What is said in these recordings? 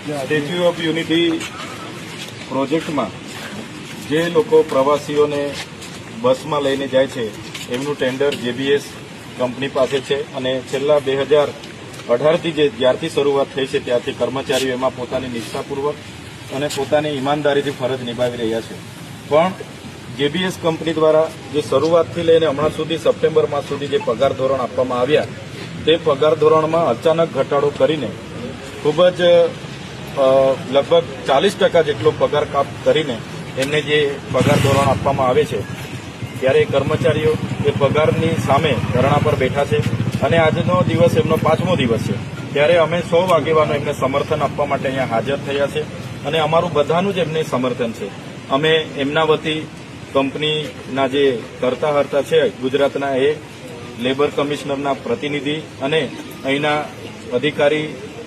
Statue of unity પ્રોજેક્ટમાં જે લોકો પ્રવાસીઓને બસમાં લઈને જાય છે એમનું ટેન્ડર જેબીએસ કંપની પાસે છે અને છેલ્લા 2018થી જ્યારથી શરૂઆત થઈ છે ત્યારથી કર્મચારીઓ એમાં પોતાની નિષ્ઠાપૂર્વક અને પોતાની ઈમાનદારીથી ફરજ નિભાવી રહ્યા છે. પણ જેબીએસ કંપની દ્વારા જે શરૂઆતથી લઈને હમણાં સુધી સપ્ટેમ્બર માસ સુધી જે પગાર ધોરણ આપવામાં આવ્યા તે પગાર ધોરણમાં અચાનક ઘટાડો કરીને ખૂબ જ લગભગ 40% જેટલો પગાર કાપ કરીને એમને જે પગાર ધોરણ આપવામાં આવે છે ત્યારે કર્મચારીઓ એ પગારની સામે ધરણા પર બેઠા છે અને આજનો દિવસ એમનો 5મો દિવસ છે. ત્યારે અમે 100 આગેવાનો એમને સમર્થન આપવા માટે અહીંયા હાજર થયા છે અને અમારું બધાનું જ એમને સમર્થન છે. અમે એમના વતી કંપનીના જે કરતા હરતા છે ગુજરાતના એ લેબર કમિશનરના પ્રતિનિધિ અને અહીંના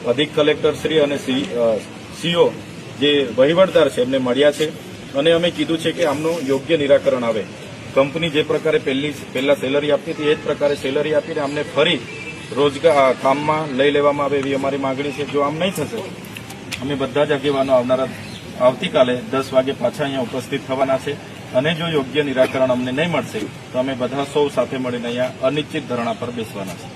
અધિક કલેક્ટર શ્રી અને સીઓ જે વહીવટદાર છે એમને મળ્યા છે અને અમે કીધું છે કે આમનું યોગ્ય નિરાકરણ આવે. કંપની જે પ્રકારે પહેલા સેલરી આપતી હતી એ જ પ્રકારે સેલરી આપીને અમને ફરી રોજગાર કામમાં લઈ લેવામાં આવે એવી અમારી માંગણી છે. જો આમ નહીં થશે અમે બધા જ આગેવાનો આવતીકાલે 10 વાગે પાછા અહીંયા ઉપસ્થિત થવાના છે અને જો યોગ્ય નિરાકરણ અમને નહીં મળશે તો અમે બધા સૌ સાથે મળીને અહીંયા અનિશ્ચિત ધરણા પર બેસવાના છે.